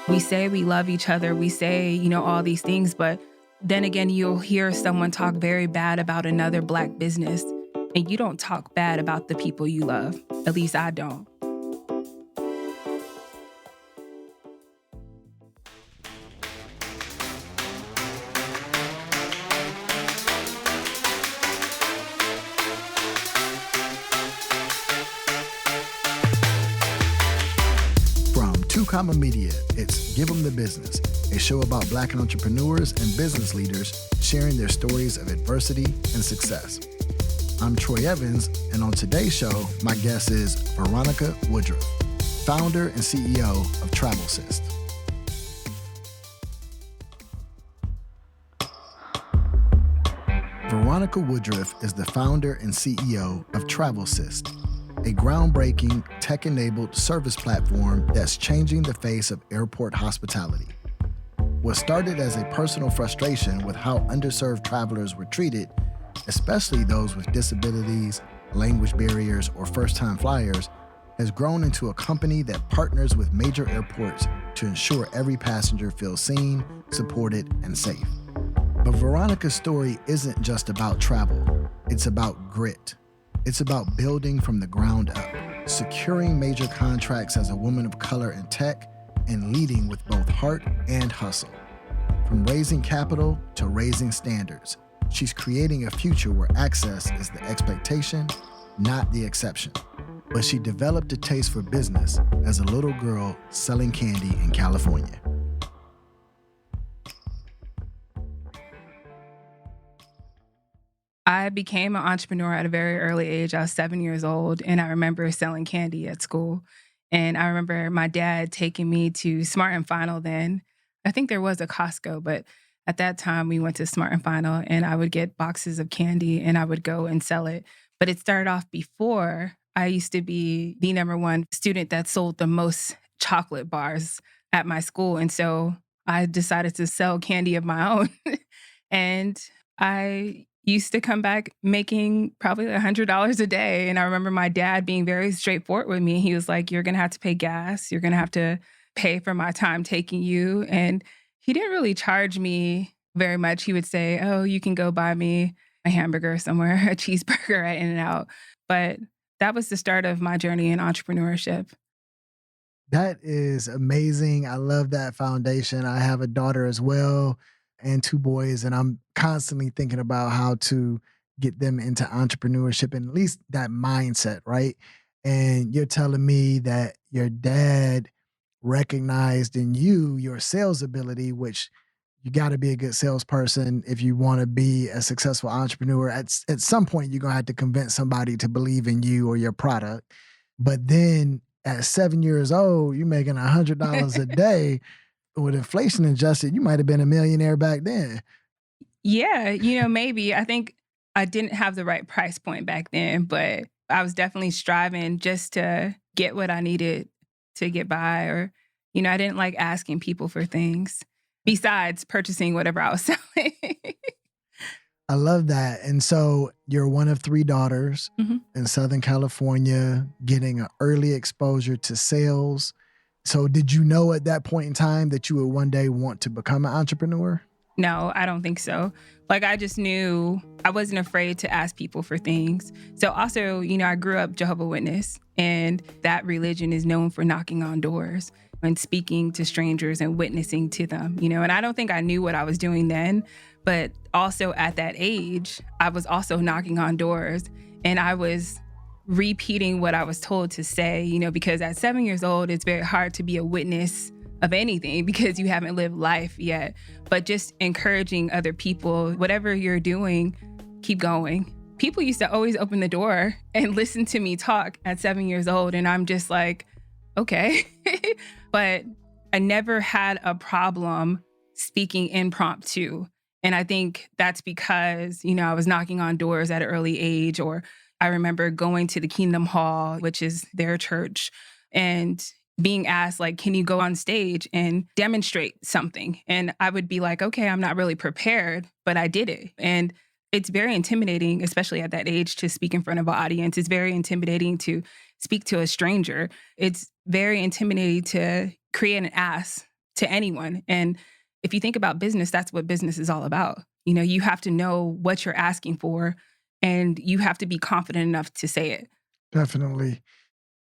We say we love each other. We say, all these things. But then again, you'll hear someone talk very bad about another Black business. And you don't talk bad about the people you love. At least I don't. Common Media, it's Give 'em the Business, a show about Black entrepreneurs and business leaders sharing their stories of adversity and success. I'm Troy Evans, and on today's show, my guest is Veronica Woodruff, founder and CEO of Travelsist. Veronica Woodruff is the founder and CEO of Travelsist, a groundbreaking, tech-enabled service platform that's changing the face of airport hospitality. What started as a personal frustration with how underserved travelers were treated, especially those with disabilities, language barriers, or first-time flyers, has grown into a company that partners with major airports to ensure every passenger feels seen, supported, and safe. But Veronica's story isn't just about travel. It's about grit. It's about building from the ground up, securing major contracts as a woman of color in tech, and leading with both heart and hustle. From raising capital to raising standards, she's creating a future where access is the expectation, not the exception. But she developed a taste for business as a little girl selling candy in California. I became an entrepreneur at a very early age. I was 7 years old, and I remember selling candy at school. And I remember my dad taking me to Smart and Final then. I think there was a Costco, but at that time we went to Smart and Final, and I would get boxes of candy and I would go and sell it. But it started off before. I used to be the number one student that sold the most chocolate bars at my school. And so I decided to sell candy of my own. And I used to come back making probably $100 a day. And I remember my dad being very straightforward with me. He was like, you're going to have to pay gas. You're going to have to pay for my time taking you. And he didn't really charge me very much. He would say, oh, you can go buy me a hamburger somewhere, a cheeseburger at In-N-Out. But that was the start of my journey in entrepreneurship. That is amazing. I love that foundation. I have a daughter as well and two boys, and I'm constantly thinking about how to get them into entrepreneurship and at least that mindset, right? And you're telling me that your dad recognized in you your sales ability, which you got to be a good salesperson if you want to be a successful entrepreneur. At some point, you're going to have to convince somebody to believe in you or your product. But then at 7 years old, you're making $100 a day. With inflation adjusted, you might have been a millionaire back then. Yeah, maybe. I think I didn't have the right price point back then, but I was definitely striving just to get what I needed to get by. Or, I didn't like asking people for things besides purchasing whatever I was selling. I love that. And so you're one of three daughters in Southern California, getting an early exposure to sales. So did you know at that point in time that you would one day want to become an entrepreneur? No, I don't think so. I just knew I wasn't afraid to ask people for things. So also, I grew up Jehovah's Witness, and that religion is known for knocking on doors and speaking to strangers and witnessing to them, and I don't think I knew what I was doing then, but also at that age, I was also knocking on doors, and I was repeating what I was told to say, because at 7 years old, it's very hard to be a witness of anything because you haven't lived life yet. But just encouraging other people, whatever you're doing, keep going. People used to always open the door and listen to me talk at 7 years old. And I'm just like, okay. But I never had a problem speaking impromptu. And I think that's because, I was knocking on doors at an early age, or I remember going to the Kingdom Hall, which is their church, and being asked, can you go on stage and demonstrate something? And I would be like, okay, I'm not really prepared, but I did it. And it's very intimidating, especially at that age, to speak in front of an audience. It's very intimidating to speak to a stranger. It's very intimidating to create an ask to anyone. And if you think about business, that's what business is all about. You know, you have to know what you're asking for and you have to be confident enough to say it. Definitely.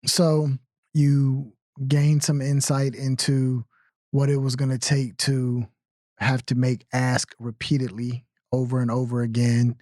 So you gained some insight into what it was going to take to have to make ask repeatedly over and over again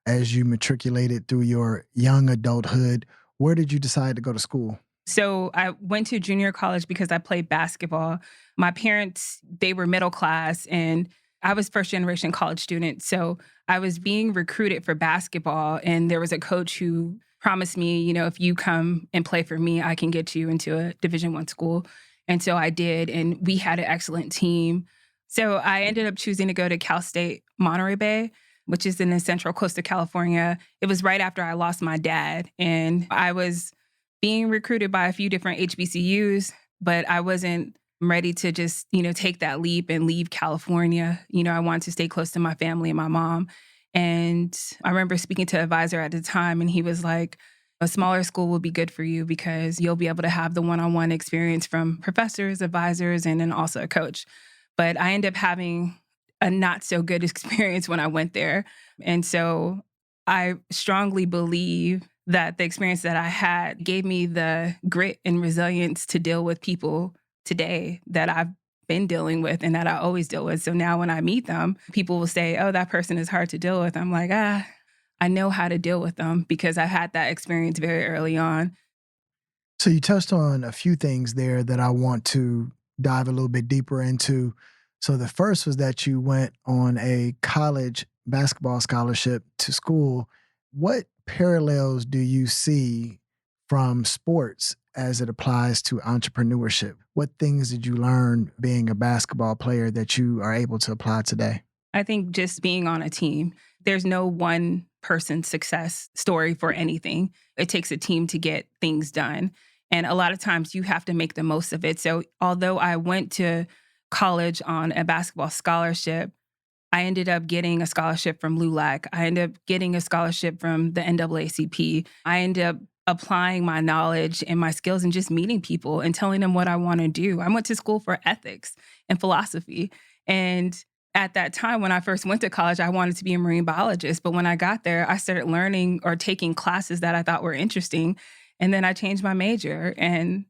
as you matriculated through your young adulthood. Where did you decide to go to school? So I went to junior college because I played basketball. My parents, they were middle class and I was first generation college student. So I was being recruited for basketball and there was a coach who promised me, you know, if you come and play for me, I can get you into a Division I school. And so I did and we had an excellent team. So I ended up choosing to go to Cal State Monterey Bay, which is in the central coast of California. It was right after I lost my dad and I was being recruited by a few different HBCUs, but I wasn't ready to just, you know, take that leap and leave California. You know, I wanted to stay close to my family and my mom. And I remember speaking to an advisor at the time, and he was like, a smaller school will be good for you because you'll be able to have the one-on-one experience from professors, advisors, and then also a coach. But I ended up having a not so good experience when I went there. And so I strongly believe that the experience that I had gave me the grit and resilience to deal with people today that I've been dealing with and that I always deal with. So now when I meet them, people will say, oh, that person is hard to deal with. I'm like, I know how to deal with them because I had that experience very early on. So you touched on a few things there that I want to dive a little bit deeper into. So the first was that you went on a college basketball scholarship to school. What parallels do you see from sports as it applies to entrepreneurship? What things did you learn being a basketball player that you are able to apply today? I think just being on a team, there's no one person success story for anything. It takes a team to get things done. And a lot of times you have to make the most of it. So although I went to college on a basketball scholarship, I ended up getting a scholarship from LULAC. I ended up getting a scholarship from the NAACP. I ended up applying my knowledge and my skills and just meeting people and telling them what I want to do. I went to school for ethics and philosophy. And at that time, when I first went to college, I wanted to be a marine biologist. But when I got there, I started learning or taking classes that I thought were interesting. And then I changed my major. And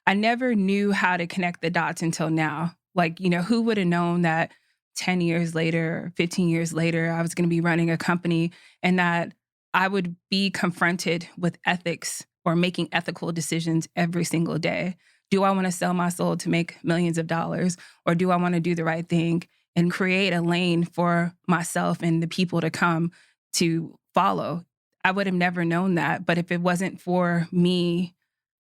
I never knew how to connect the dots until now. Like, you know, who would have known that 10 years later, 15 years later, I was going to be running a company and that I would be confronted with ethics or making ethical decisions every single day. Do I want to sell my soul to make millions of dollars, or do I want to do the right thing and create a lane for myself and the people to come to follow? I would have never known that. But if it wasn't for me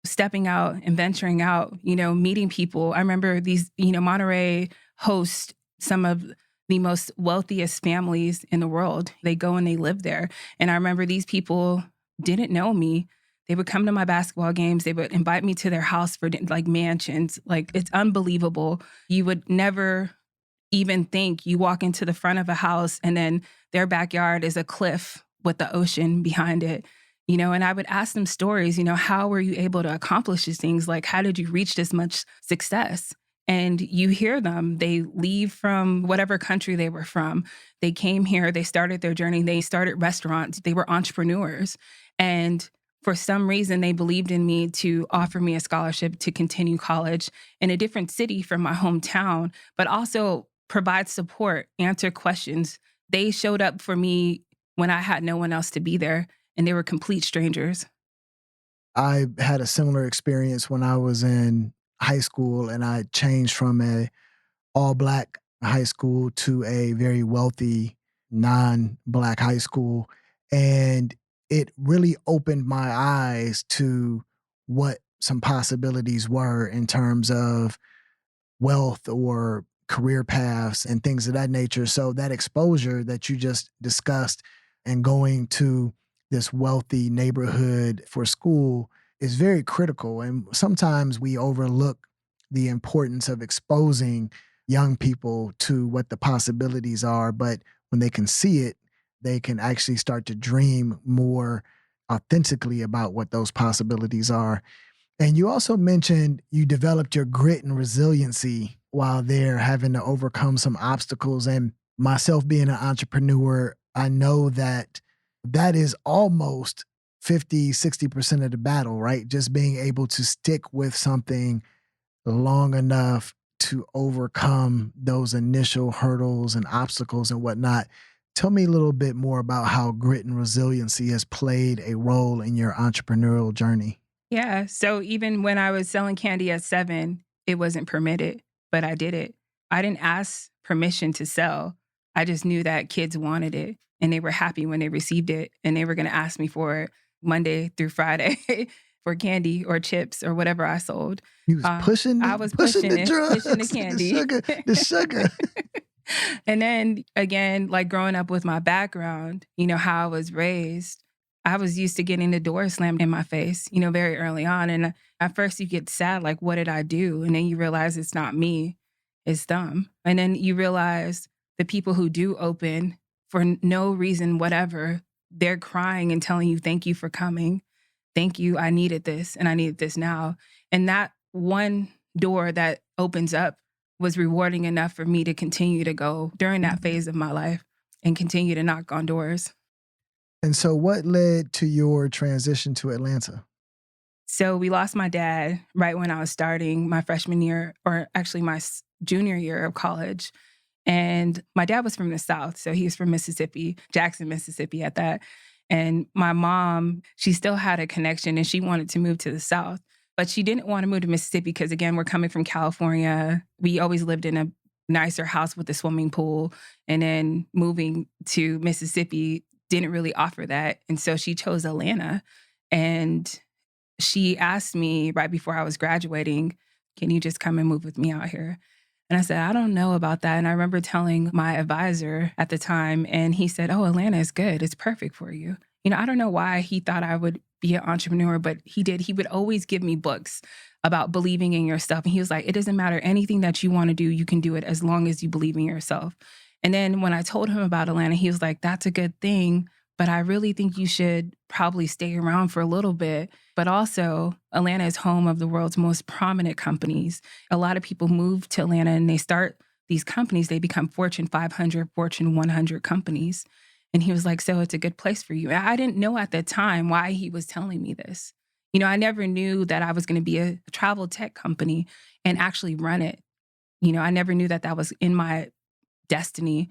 stepping out and venturing out, you know, meeting people, I remember these, you know, Monterey hosts some of the most wealthiest families in the world. They go and they live there. And I remember these people didn't know me. They would come to my basketball games. They would invite me to their house for like mansions. Like, it's unbelievable. You would never even think you walk into the front of a house and then their backyard is a cliff with the ocean behind it. You know, and I would ask them stories, you know, how were you able to accomplish these things? Like, how did you reach this much success? And you hear them, they leave from whatever country they were from. They came here, they started their journey, they started restaurants, they were entrepreneurs. And for some reason, they believed in me to offer me a scholarship to continue college in a different city from my hometown, but also provide support, answer questions. They showed up for me when I had no one else to be there, and they were complete strangers. I had a similar experience when I was in high school and I changed from a all black high school to a very wealthy non-black high school. And it really opened my eyes to what some possibilities were in terms of wealth or career paths and things of that nature. So that exposure that you just discussed and going to this wealthy neighborhood for school is very critical. And sometimes we overlook the importance of exposing young people to what the possibilities are. But when they can see it, they can actually start to dream more authentically about what those possibilities are. And you also mentioned you developed your grit and resiliency while there, having to overcome some obstacles. And myself being an entrepreneur, I know that that is almost 50, 60% of the battle, right? Just being able to stick with something long enough to overcome those initial hurdles and obstacles and whatnot. Tell me a little bit more about how grit and resiliency has played a role in your entrepreneurial journey. Yeah. So even when I was selling candy at 7, it wasn't permitted, but I did it. I didn't ask permission to sell. I just knew that kids wanted it and they were happy when they received it and they were going to ask me for it Monday through Friday for candy or chips or whatever I sold. You was pushing I was pushing the pushing drugs, the candy. the sugar. And then again, like growing up with my background, how I was raised, I was used to getting the door slammed in my face, very early on. And at first you get sad, like, what did I do? And then you realize it's not me, it's them. And then you realize the people who do open for no reason, whatever, they're crying and telling you, thank you for coming. Thank you. I needed this and I needed this now. And that one door that opens up was rewarding enough for me to continue to go during that phase of my life and continue to knock on doors. And so what led to your transition to Atlanta? So we lost my dad right when I was starting my freshman year, or actually my junior year of college. And my dad was from the South. So he was from Mississippi, Jackson, Mississippi at that. And my mom, she still had a connection and she wanted to move to the South. But she didn't want to move to Mississippi because, again, we're coming from California. We always lived in a nicer house with a swimming pool. And then moving to Mississippi didn't really offer that. And so she chose Atlanta. And she asked me right before I was graduating, can you just come and move with me out here? And I said, I don't know about that. And I remember telling my advisor at the time, and he said, oh, Atlanta is good. It's perfect for you. I don't know why he thought I would be an entrepreneur, but he did. He would always give me books about believing in yourself. And he was like, it doesn't matter. Anything that you want to do, you can do it as long as you believe in yourself. And then when I told him about Atlanta, he was like, that's a good thing, but I really think you should probably stay around for a little bit. But also, Atlanta is home of the world's most prominent companies. A lot of people move to Atlanta and they start these companies. They become Fortune 500, Fortune 100 companies. And he was like, so it's a good place for you. And I didn't know at the time why he was telling me this. I never knew that I was going to be a travel tech company and actually run it. I never knew that that was in my destiny.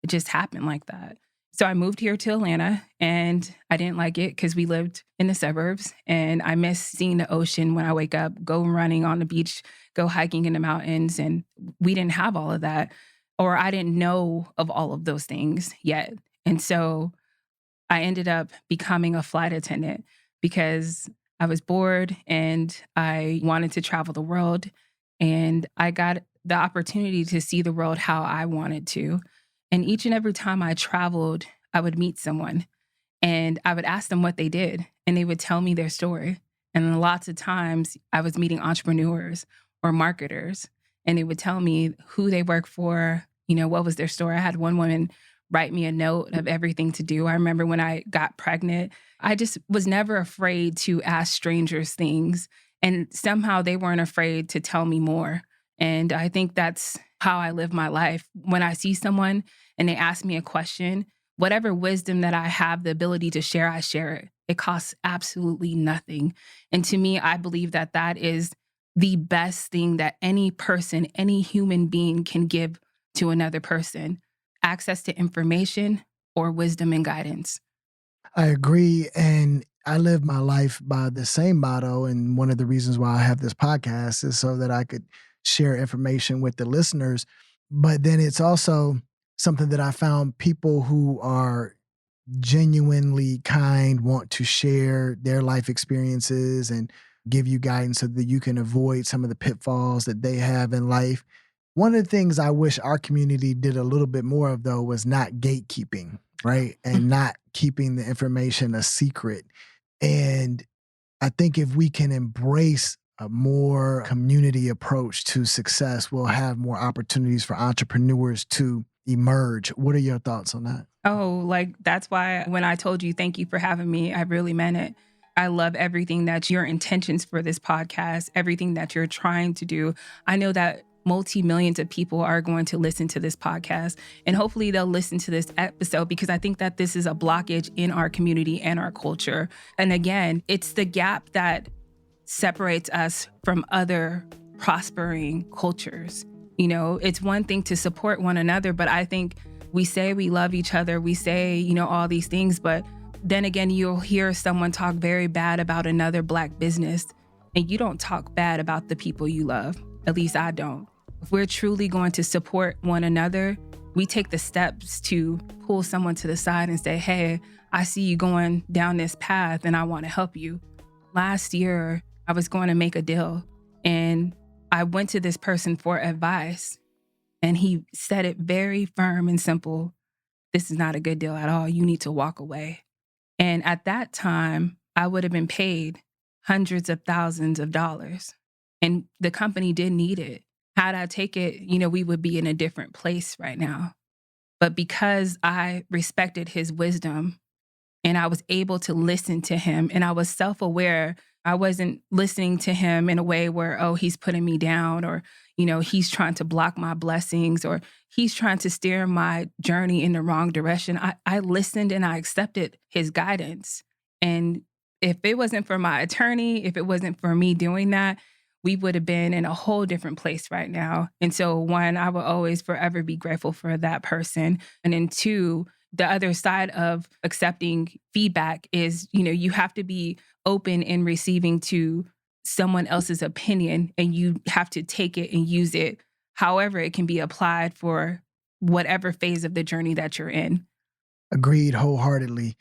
It just happened like that. So I moved here to Atlanta and I didn't like it because we lived in the suburbs and I miss seeing the ocean when I wake up, go running on the beach, go hiking in the mountains. And we didn't have all of that, or I didn't know of all of those things yet. And so I ended up becoming a flight attendant because I was bored and I wanted to travel the world. And I got the opportunity to see the world how I wanted to. And each and every time I traveled, I would meet someone and I would ask them what they did and they would tell me their story. And lots of times I was meeting entrepreneurs or marketers and they would tell me who they work for, what was their story. I had one woman write me a note of everything to do. I remember when I got pregnant, I just was never afraid to ask strangers things. And somehow they weren't afraid to tell me more. And I think that's how I live my life. When I see someone and they ask me a question, whatever wisdom that I have the ability to share, I share it. It costs absolutely nothing. And to me, I believe that that is the best thing that any person, any human being can give to another person. Access to information or wisdom and guidance. I agree. And I live my life by the same motto. And one of the reasons why I have this podcast is so that I could share information with the listeners. But then it's also something that I found people who are genuinely kind, want to share their life experiences and give you guidance so that you can avoid some of the pitfalls that they have in life. One of the things I wish our community did a little bit more of, though, was not gatekeeping, right? And not keeping the information a secret. And I think if we can embrace a more community approach to success, we'll have more opportunities for entrepreneurs to emerge. What are your thoughts on that? Oh, that's why when I told you, thank you for having me, I really meant it. I love everything that your intentions for this podcast, everything that you're trying to do. I know that multi-millions of people are going to listen to this podcast. And hopefully they'll listen to this episode because I think that this is a blockage in our community and our culture. And again, it's the gap that separates us from other prospering cultures. You know, it's one thing to support one another, but I think we say we love each other. We say, you know, all these things, but then again, you'll hear someone talk very bad about another Black business, and you don't talk bad about the people you love. At least I don't. If we're truly going to support one another, we take the steps to pull someone to the side and say, hey, I see you going down this path and I want to help you. Last year, I was going to make a deal and I went to this person for advice and he said it very firm and simple. This is not a good deal at all. You need to walk away. And at that time, I would have been paid hundreds of thousands of dollars. And the company did need it. Had I take it, you know, we would be in a different place right now. But because I respected his wisdom and I was able to listen to him and I was self-aware, I wasn't listening to him in a way where, oh, he's putting me down or, you know, he's trying to block my blessings or he's trying to steer my journey in the wrong direction. I listened and I accepted his guidance. And if it wasn't for my attorney, if it wasn't for me doing that, we would have been in a whole different place right now. And so one, I will always forever be grateful for that person. And then two, the other side of accepting feedback is, you know, you have to be open in receiving to someone else's opinion and you have to take it and use it however it can be applied for whatever phase of the journey that you're in. Agreed wholeheartedly.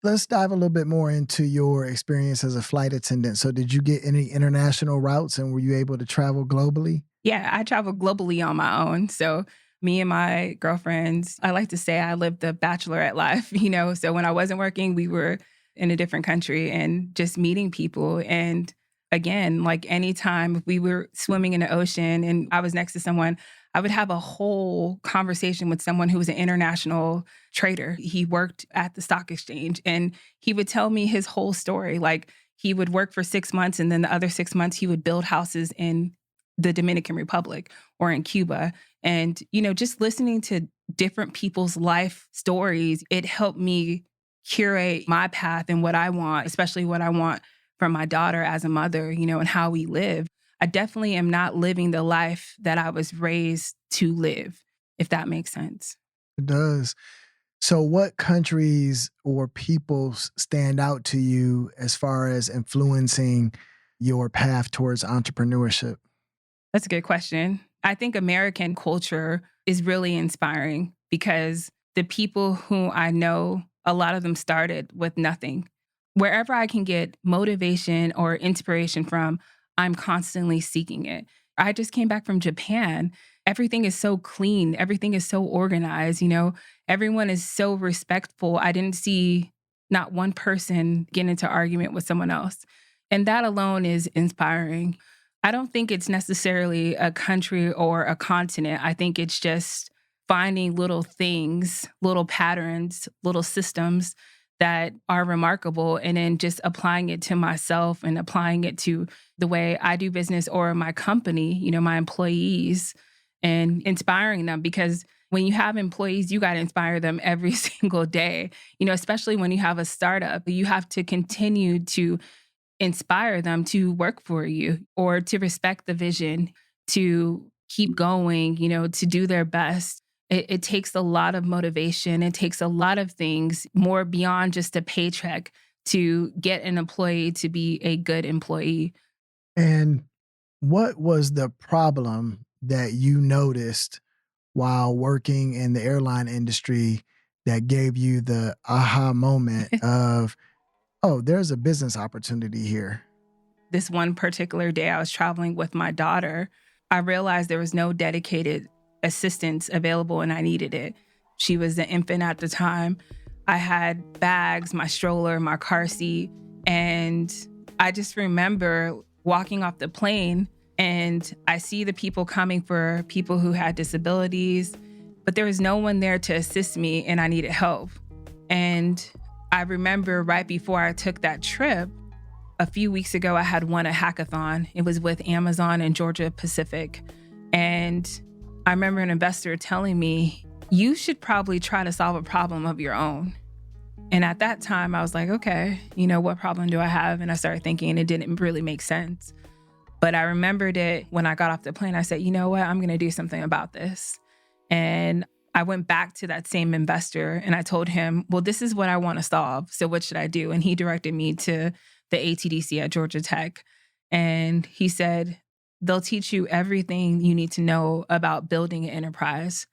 Let's dive a little bit more into your experience as a flight attendant. So did you get any international routes and were you able to travel globally? Yeah, I travel globally on my own. So me and my girlfriends, I like to say I lived the bachelorette life, you know? So when I wasn't working, we were in a different country and just meeting people. And again, like anytime we were swimming in the ocean and I was next to someone, I would have a whole conversation with someone who was an international trader. He worked at the stock exchange and he would tell me his whole story. Like he would work for 6 months and then the other 6 months he would build houses in the Dominican Republic or in Cuba. And, you know, just listening to different people's life stories, it helped me curate my path and what I want, especially what I want from my daughter as a mother, you know, and how we live. I definitely am not living the life that I was raised to live, if that makes sense. It does. So what countries or people stand out to you as far as influencing your path towards entrepreneurship? That's a good question. I think American culture is really inspiring because the people who I know, a lot of them started with nothing. Wherever I can get motivation or inspiration from, I'm constantly seeking it. I just came back from Japan. Everything is so clean. Everything is so organized. You know, everyone is so respectful. I didn't see not one person get into argument with someone else. And that alone is inspiring. I don't think it's necessarily a country or a continent. I think it's just finding little things, little patterns, little systems that are remarkable and then just applying it to myself and applying it to the way I do business or my company, you know, my employees and inspiring them because when you have employees, you got to inspire them every single day, you know, especially when you have a startup, you have to continue to inspire them to work for you or to respect the vision, to keep going, you know, to do their best. It takes a lot of motivation. It takes a lot of things more beyond just a paycheck to get an employee to be a good employee. And what was the problem that you noticed while working in the airline industry that gave you the aha moment of, oh, there's a business opportunity here? This one particular day I was traveling with my daughter, I realized there was no dedicated assistance available and I needed it. She was an infant at the time. I had bags, my stroller, my car seat, and I just remember walking off the plane and I see the people coming for people who had disabilities, but there was no one there to assist me and I needed help. And I remember right before I took that trip, a few weeks ago, I had won a hackathon. It was with Amazon and Georgia Pacific. And And I remember an investor telling me, you should probably try to solve a problem of your own. And at that time, I was like, okay, what problem do I have? And I started thinking it didn't really make sense. But I remembered it when I got off the plane. I said, you know what? I'm going to do something about this. And I went back to that same investor and I told him, well, this is what I want to solve. So what should I do? And he directed me to the ATDC at Georgia Tech. And he said, they'll teach you everything you need to know about building an enterprise.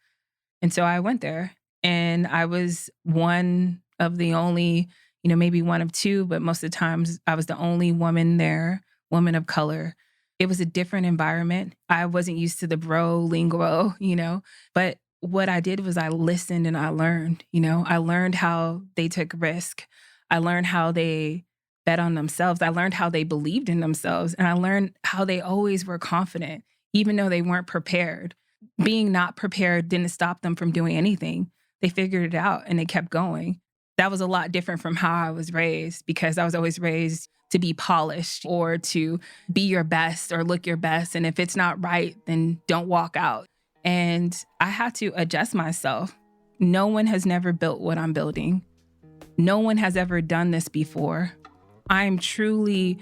And so I went there and I was one of the only, maybe one of two, but most of the times I was the only woman there, woman of color. It was a different environment. I wasn't used to the bro lingo, but what I did was I listened and I learned, I learned how they took risk. I learned how they bet on themselves. I learned how they believed in themselves. And I learned how they always were confident, even though they weren't prepared. Being not prepared didn't stop them from doing anything. They figured it out and they kept going. That was a lot different from how I was raised, because I was always raised to be polished or to be your best or look your best. And if it's not right, then don't walk out. And I had to adjust myself. No one has never built what I'm building. No one has ever done this before. I am truly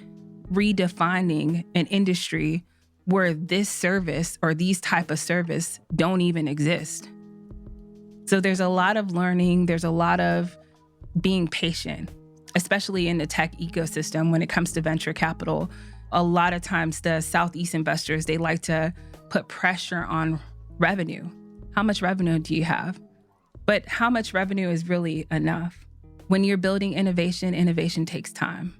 redefining an industry where this service or these type of service don't even exist. So there's a lot of learning. There's a lot of being patient, especially in the tech ecosystem when it comes to venture capital. A lot of times the Southeast investors, they like to put pressure on revenue. How much revenue do you have? But how much revenue is really enough? When you're building innovation, innovation takes time.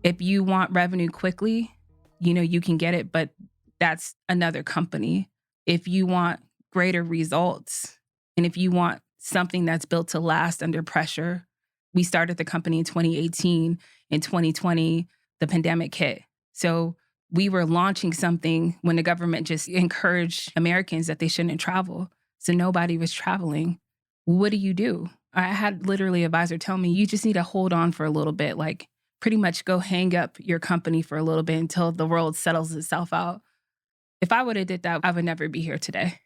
If you want revenue quickly, you can get it, but that's another company. If you want greater results, and if you want something that's built to last under pressure, we started the company in 2018. In 2020, the pandemic hit. So we were launching something when the government just encouraged Americans that they shouldn't travel. So nobody was traveling. What do? I had literally an advisor tell me, you just need to hold on for a little bit, like pretty much go hang up your company for a little bit until the world settles itself out. If I would have did that, I would never be here today.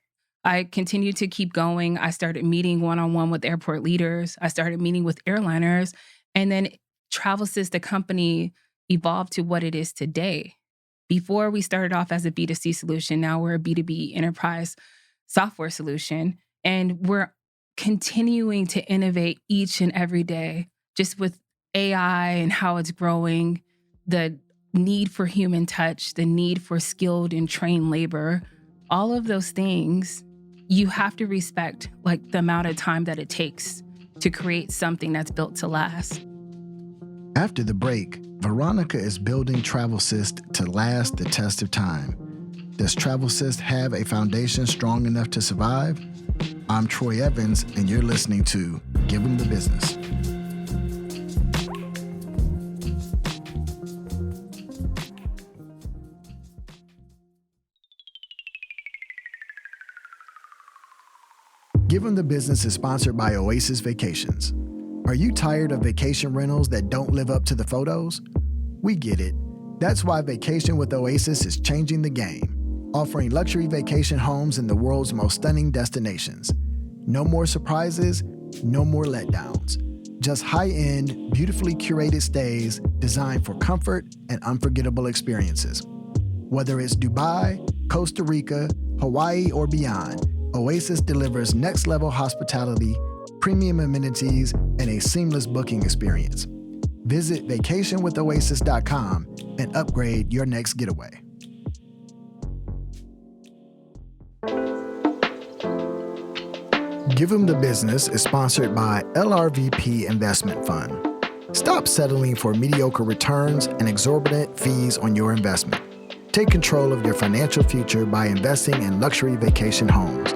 I continued to keep going. I started meeting one-on-one with airport leaders. I started meeting with airliners. And then Travelsist, the company, evolved to what it is today. Before we started off as a B2C solution, now we're a B2B enterprise software solution. And we're continuing to innovate each and every day, just with AI and how it's growing, the need for human touch, the need for skilled and trained labor, all of those things, you have to respect the amount of time that it takes to create something that's built to last. After the break, Veronica is building Travelsist to last the test of time. Does Travelsist have a foundation strong enough to survive? I'm Troy Evans, and you're listening to Give 'em the Business. Give 'em the Business is sponsored by Oasis Vacations. Are you tired of vacation rentals that don't live up to the photos? We get it. That's why Vacation with Oasis is changing the game, offering luxury vacation homes in the world's most stunning destinations. No more surprises, no more letdowns. Just high-end, beautifully curated stays designed for comfort and unforgettable experiences. Whether it's Dubai, Costa Rica, Hawaii, or beyond, Oasis delivers next-level hospitality, premium amenities, and a seamless booking experience. Visit vacationwithoasis.com and upgrade your next getaway. Give 'em the Business is sponsored by LRVP Investment Fund. Stop settling for mediocre returns and exorbitant fees on your investment. Take control of your financial future by investing in luxury vacation homes.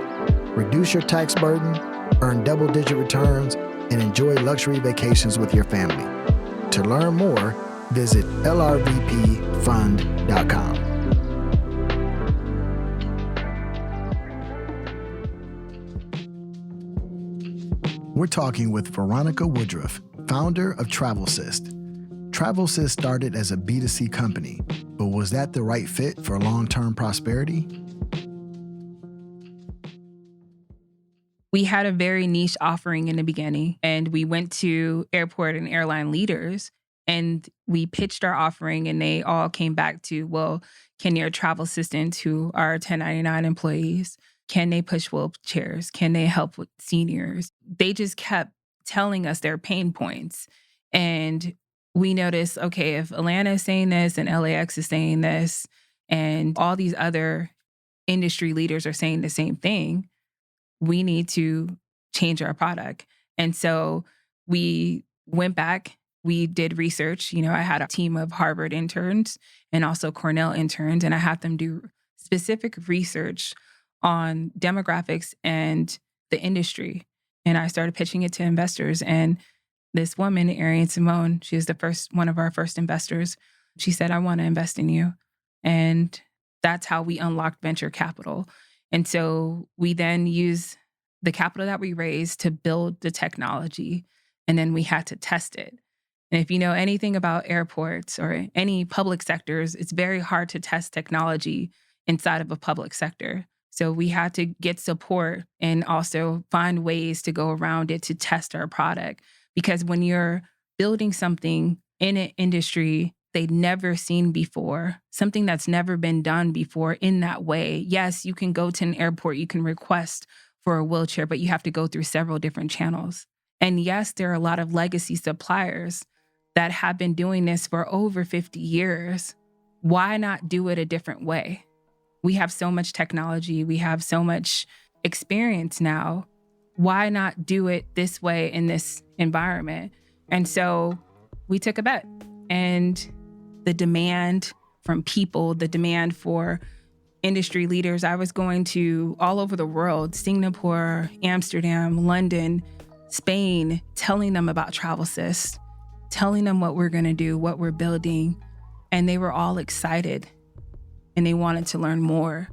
Reduce your tax burden, earn double-digit returns, and enjoy luxury vacations with your family. To learn more, visit lrvpfund.com. We're talking with Veronica Woodruff, founder of Travelsist. Travelsist started as a B2C company, but was that the right fit for long-term prosperity? We had a very niche offering in the beginning, and we went to airport and airline leaders and we pitched our offering, and they all came back to, well, can your travel assistants who are 1099 employees, can they push wheelchairs? Can they help with seniors? They just kept telling us their pain points. And we noticed, okay, if Atlanta is saying this and LAX is saying this, and all these other industry leaders are saying the same thing, we need to change our product. And so we went back, we did research. I had a team of Harvard interns and also Cornell interns, and I had them do specific research on demographics and the industry. And I started pitching it to investors. And this woman, Ariane Simone, she is one of our first investors. She said, I want to invest in you. And that's how we unlocked venture capital. And so we then use the capital that we raised to build the technology, and then we had to test it. And if you know anything about airports or any public sectors, it's very hard to test technology inside of a public sector. So we had to get support and also find ways to go around it to test our product. Because when you're building something in an industry they'd never seen before, something that's never been done before in that way. Yes, you can go to an airport, you can request for a wheelchair, but you have to go through several different channels. And yes, there are a lot of legacy suppliers that have been doing this for over 50 years. Why not do it a different way? We have so much technology, we have so much experience now. Why not do it this way in this environment? And so we took a bet. And the demand from people, the demand for industry leaders. I was going to all over the world, Singapore, Amsterdam, London, Spain, telling them about Travelsist, telling them what we're going to do, what we're building. And they were all excited and they wanted to learn more.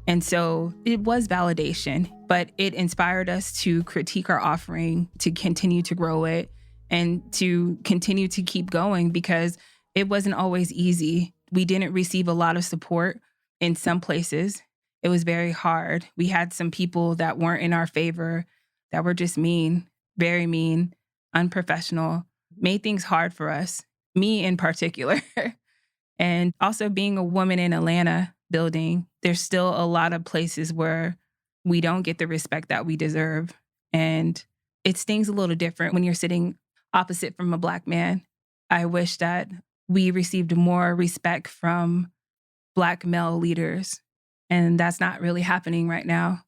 And so it was validation, but it inspired us to critique our offering, to continue to grow it, and to continue to keep going because it wasn't always easy. We didn't receive a lot of support in some places. It was very hard. We had some people that weren't in our favor, that were just mean, very mean, unprofessional, made things hard for us, me in particular. And also being a woman in Atlanta building, there's still a lot of places where we don't get the respect that we deserve. And it stings a little different when you're sitting opposite from a Black man. I wish that we received more respect from Black male leaders, and that's not really happening right now.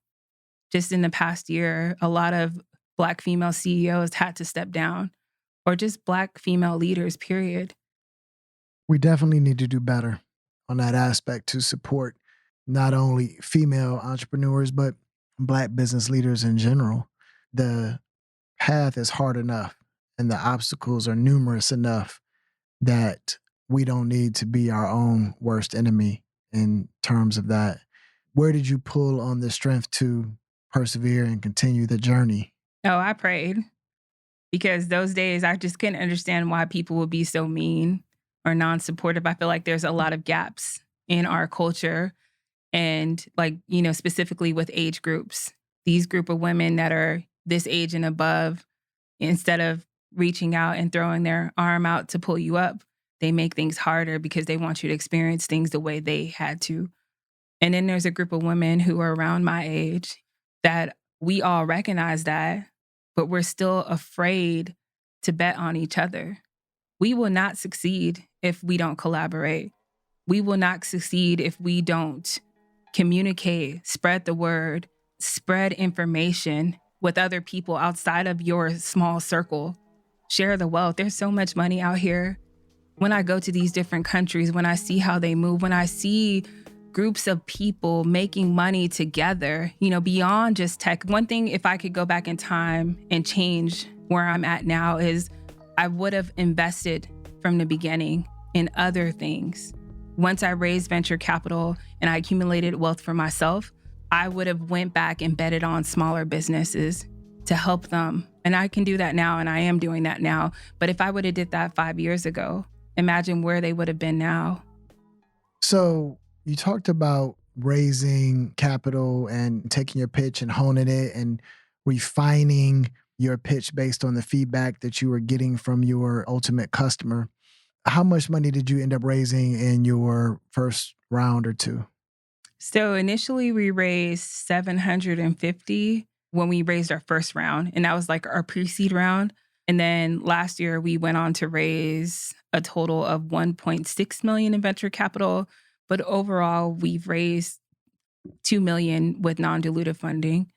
Just in the past year, a lot of Black female CEOs had to step down, or just Black female leaders, period. We definitely need to do better on that aspect to support not only female entrepreneurs, but Black business leaders in general. The path is hard enough and the obstacles are numerous enough that we don't need to be our own worst enemy in terms of that. Where did you pull on the strength to persevere and continue the journey? Oh, I prayed because those days I just couldn't understand why people would be so mean or non-supportive. I feel like there's a lot of gaps in our culture and specifically with age groups. These group of women that are this age and above, instead of reaching out and throwing their arm out to pull you up, they make things harder because they want you to experience things the way they had to. And then there's a group of women who are around my age that we all recognize that, but we're still afraid to bet on each other. We will not succeed if we don't collaborate. We will not succeed if we don't communicate, spread the word, spread information with other people outside of your small circle. Share the wealth. There's so much money out here. When I go to these different countries, when I see how they move, when I see groups of people making money together, beyond just tech. One thing, if I could go back in time and change where I'm at now, is I would have invested from the beginning in other things. Once I raised venture capital and I accumulated wealth for myself, I would have went back and betted on smaller businesses to help them. And I can do that now, and I am doing that now. But if I would have did that 5 years ago, imagine where they would have been now. So you talked about raising capital and taking your pitch and honing it. And refining your pitch based on the feedback that you were getting from your ultimate customer. How much money did you end up raising in your first round or two? So initially we raised 750 when we raised our first round, and that was like our pre-seed round. And then last year we went on to raise a total of 1.6 million in venture capital, but overall we've raised 2 million with non-dilutive funding.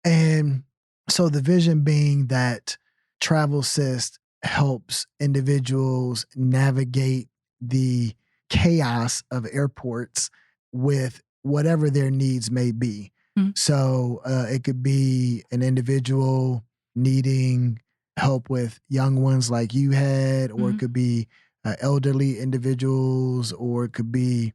And so the vision being that Travelsist helps individuals navigate the chaos of airports with whatever their needs may be. Mhm. So it could be an individual needing help with young ones like you had, or it Mhm. could be elderly individuals, or it could be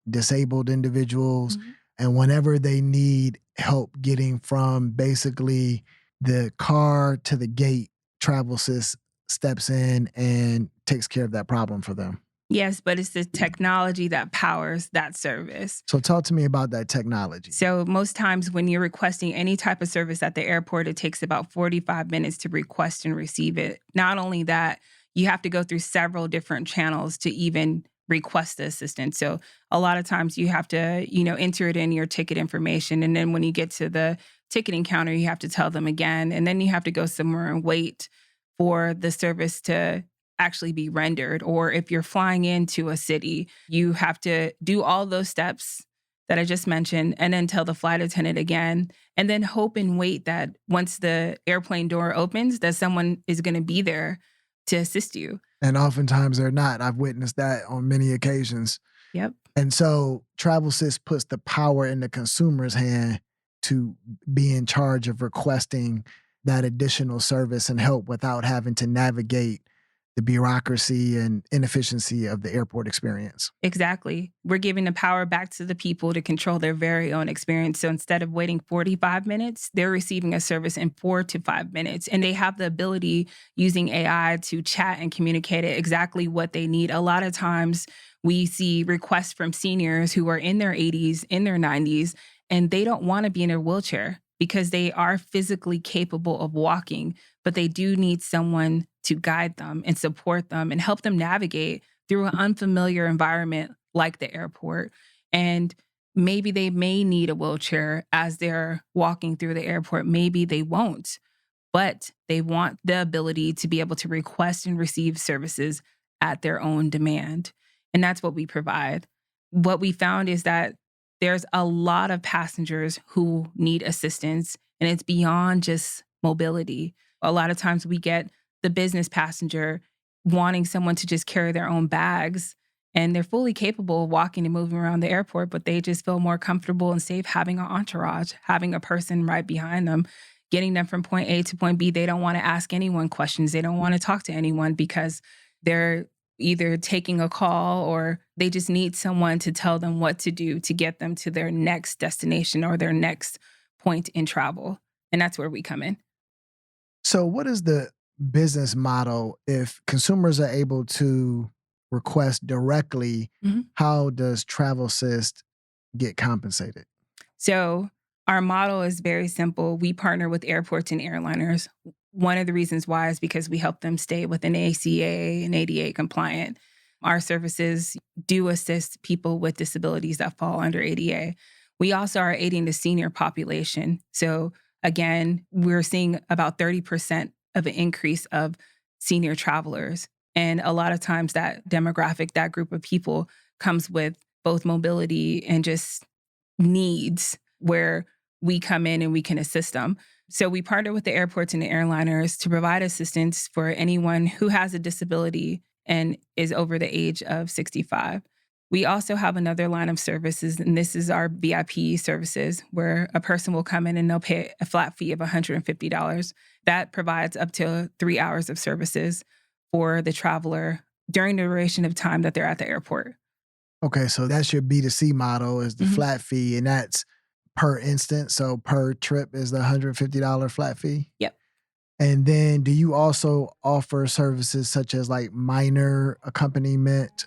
disabled individuals. Mhm. And whenever they need help getting from basically the car to the gate, Travelsys steps in and takes care of that problem for them. Yes, but it's the technology that powers that service. So talk to me about that technology. So most times when you're requesting any type of service at the airport, it takes about 45 minutes to request and receive it. Not only that, you have to go through several different channels to even request the assistance. So a lot of times you have to, enter it in your ticket information. And then when you get to the ticketing counter, you have to tell them again. And then you have to go somewhere and wait for the service to actually be rendered. Or if you're flying into a city, you have to do all those steps that I just mentioned, and then tell the flight attendant again, and then hope and wait that once the airplane door opens, that someone is going to be there to assist you. And oftentimes they're not. I've witnessed that on many occasions. Yep. And so Travelsys puts the power in the consumer's hand to be in charge of requesting that additional service and help without having to navigate the bureaucracy and inefficiency of the airport experience. Exactly. We're giving the power back to the people to control their very own experience. So instead of waiting 45 minutes, they're receiving a service in 4 to 5 minutes. And they have the ability using AI to chat and communicate exactly what they need. A lot of times we see requests from seniors who are in their 80s, in their 90s, and they don't want to be in a wheelchair because they are physically capable of walking, but they do need someone to guide them and support them and help them navigate through an unfamiliar environment like the airport. And maybe they may need a wheelchair as they're walking through the airport. Maybe they won't, but they want the ability to be able to request and receive services at their own demand. And that's what we provide. What we found is that there's a lot of passengers who need assistance, and it's beyond just mobility. A lot of times we get the business passenger wanting someone to just carry their own bags, and they're fully capable of walking and moving around the airport, but they just feel more comfortable and safe having an entourage, having a person right behind them, getting them from point A to point B. They don't want to ask anyone questions. They don't want to talk to anyone because they're either taking a call or they just need someone to tell them what to do to get them to their next destination or their next point in travel. And that's where we come in. So what is the business model if consumers are able to request directly? Mhm. How does Travelsist get compensated? So our model is very simple. We partner with airports and airliners. One of the reasons why is because we help them stay within ACA and ADA compliant. Our services do assist people with disabilities that fall under ADA. We also are aiding the senior population. So again, we're seeing about 30% of an increase of senior travelers. And a lot of times that demographic, that group of people comes with both mobility and just needs where we come in and we can assist them. So we partner with the airports and the airliners to provide assistance for anyone who has a disability and is over the age of 65. We also have another line of services, and this is our VIP services, where a person will come in and they'll pay a flat fee of $150. That provides up to 3 hours of services for the traveler during the duration of time that they're at the airport. Okay, so that's your B2C model is the Mhm. flat fee, and that's per instance. So per trip is the $150 flat fee. Yep. And then do you also offer services such as like minor accompaniment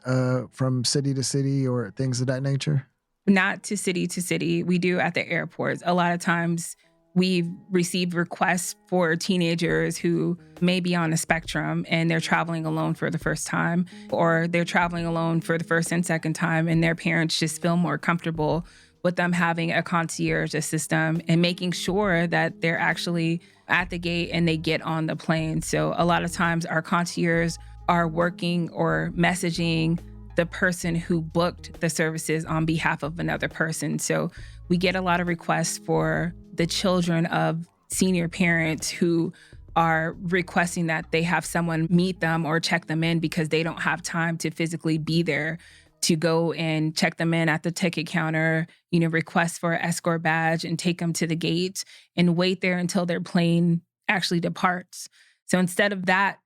from city to city or things of that nature? Not to city. We do at the airports. A lot of times We've received requests for teenagers who may be on the spectrum and they're traveling alone for the first time, or they're traveling alone for the first and second time, and their parents just feel more comfortable with them having a concierge system and making sure that they're actually at the gate and they get on the plane. So a lot of times our concierge are working or messaging the person who booked the services on behalf of another person. So we get a lot of requests for the children of senior parents who are requesting that they have someone meet them or check them in because they don't have time to physically be there to go and check them in at the ticket counter, request for an escort badge and take them to the gate and wait there until their plane actually departs. So instead of that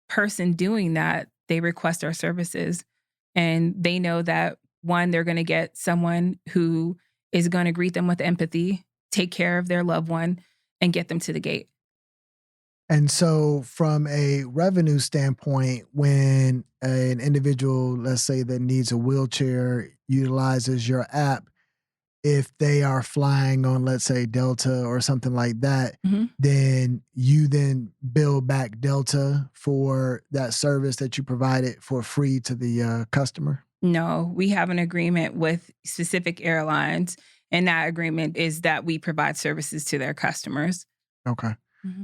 person doing that, they request our services. And they know that, one, they're going to get someone who is going to greet them with empathy, take care of their loved one, and get them to the gate. And so from a revenue standpoint, when an individual, let's say that needs a wheelchair, utilizes your app, if they are flying on, let's say, Delta or something like that, then you then bill back Delta for that service that you provided for free to the customer? No, we have an agreement with specific airlines, and that agreement is that we provide services to their customers. Okay.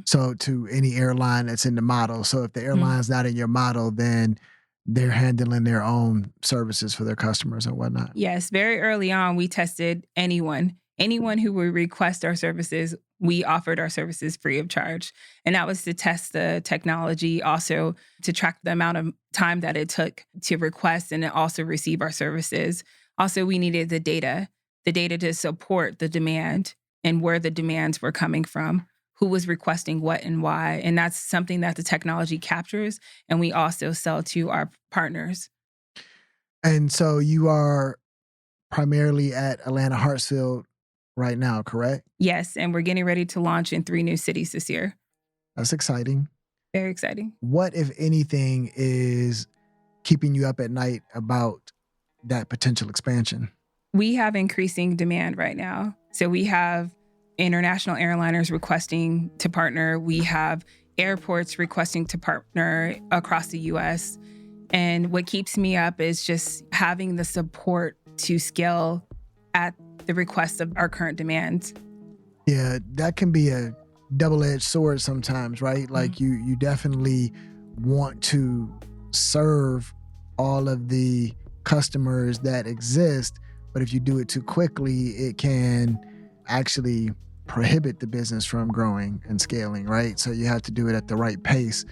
So to any airline that's in the model. So if the airline's not in your model, then they're handling their own services for their customers and whatnot. Yes, very early on, we tested anyone who would request our services. We offered our services free of charge. And that was to test the technology, also to track the amount of time that it took to request and also receive our services. Also, we needed the data to support the demand and where the demands were coming from, who was requesting what and why. And that's something that the technology captures. And we also sell to our partners. And so you are primarily at Atlanta Hartsfield right now, correct? Yes. And we're getting ready to launch in 3 new cities this year. That's exciting. Very exciting. What, if anything, is keeping you up at night about that potential expansion? We have increasing demand right now. So we have international airliners requesting to partner. We have airports requesting to partner across the U.S. And what keeps me up is just having the support to scale at the request of our current demands. Yeah, that can be a double-edged sword sometimes, right? Like you definitely want to serve all of the customers that exist, but if you do it too quickly, it can actually prohibit the business from growing and scaling, right? So you have to do it at the right pace.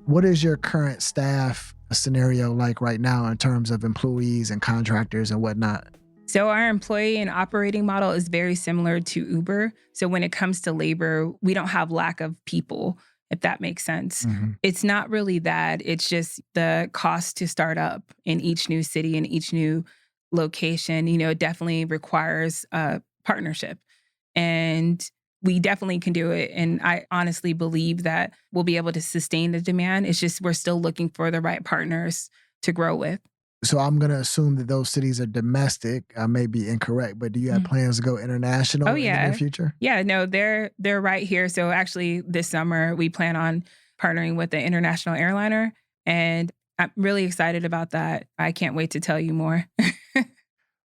What is your current staff scenario like right now in terms of employees and contractors and whatnot? So our employee and operating model is very similar to Uber. So when it comes to labor, we don't have lack of people, if that makes sense. It's not really that. It's just the cost to start up in each new city and each new location, it definitely requires a partnership. And we definitely can do it. And I honestly believe that we'll be able to sustain the demand. It's just we're still looking for the right partners to grow with. So I'm going to assume that those cities are domestic. I may be incorrect, but do you have plans to go international in the near future? Yeah, no, they're right here. So actually this summer, we plan on partnering with the international airliner. And I'm really excited about that. I can't wait to tell you more.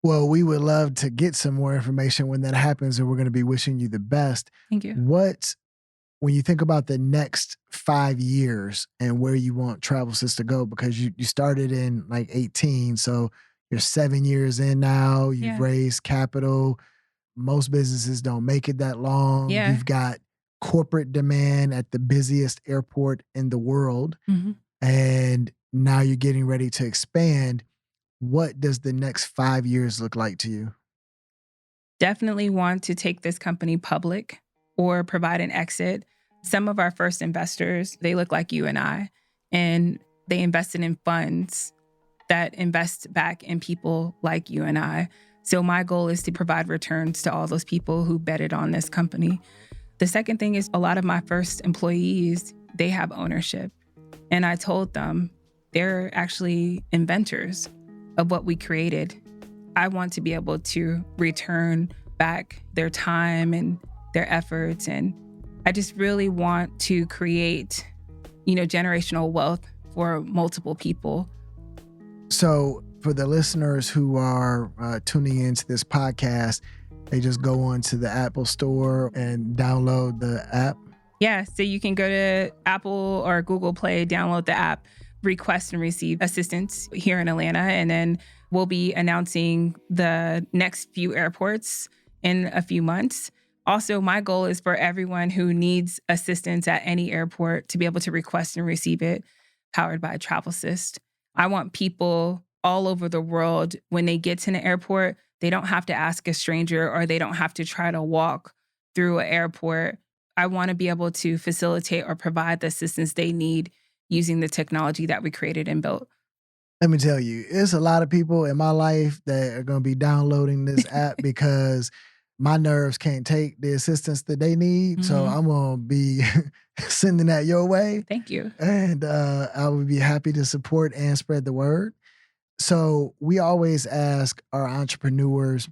Well, we would love to get some more information when that happens, and we're going to be wishing you the best. Thank you. When you think about the next 5 years and where you want Travelsist to go, because you started in like 18, so you're 7 years in now, you've raised capital. Most businesses don't make it that long. Yeah. You've got corporate demand at the busiest airport in the world, and now you're getting ready to expand. What does the next 5 years look like to you? Definitely want to take this company public or provide an exit. Some of our first investors, they look like you and I, and they invested in funds that invest back in people like you and I. So my goal is to provide returns to all those people who betted on this company. The second thing is a lot of my first employees, they have ownership. And I told them they're actually inventors of what we created. I want to be able to return back their time and their efforts. And I just really want to create, generational wealth for multiple people. So for the listeners who are tuning into this podcast, they just go onto the Apple Store and download the app? Yeah, so you can go to Apple or Google Play, download the app, request and receive assistance here in Atlanta. And then we'll be announcing the next few airports in a few months. Also, my goal is for everyone who needs assistance at any airport to be able to request and receive it, powered by Travelsist. I want people all over the world, when they get to an airport, they don't have to ask a stranger or they don't have to try to walk through an airport. I want to be able to facilitate or provide the assistance they need using the technology that we created and built. Let me tell you, it's a lot of people in my life that are going to be downloading this app because my nerves can't take the assistance that they need. So I'm going to be sending that your way. Thank you. And I would be happy to support and spread the word. So we always ask our entrepreneurs,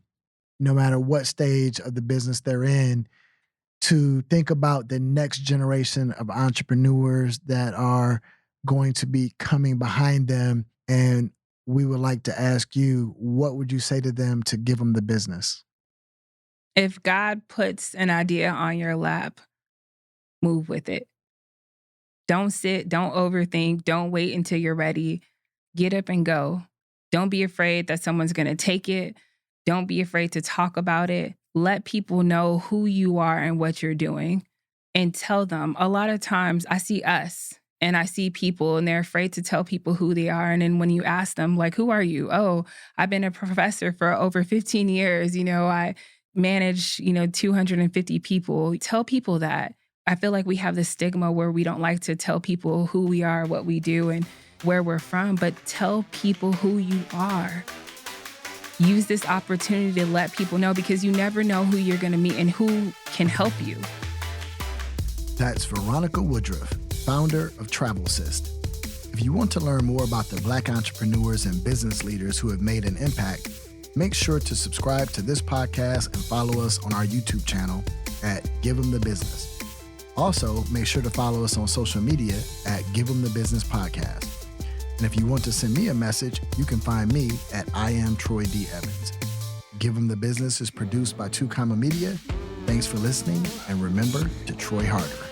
no matter what stage of the business they're in, to think about the next generation of entrepreneurs that are going to be coming behind them. And we would like to ask you, what would you say to them to give them the business? If God puts an idea on your lap, move with it. Don't sit, don't overthink, don't wait until you're ready. Get up and go. Don't be afraid that someone's going to take it. Don't be afraid to talk about it. Let people know who you are and what you're doing, and tell them. A lot of times I see us and I see people and they're afraid to tell people who they are. And then when you ask them, like, who are you? Oh, I've been a professor for over 15 years. I manage, 250 people. Tell people that. I feel like we have this stigma where we don't like to tell people who we are, what we do, and where we're from, but tell people who you are. Use this opportunity to let people know, because you never know who you're going to meet and who can help you. That's Veronica Woodruff, founder of Travelsist. If you want to learn more about the Black entrepreneurs and business leaders who have made an impact, make sure to subscribe to this podcast and follow us on our YouTube channel at Give 'Em the Business. Also, make sure to follow us on social media at Give 'Em the Business Podcast. And if you want to send me a message, you can find me at I am Troy D. Evans. Give 'Em the Business is produced by 2 Comma Media. Thanks for listening, and remember to Troy harder.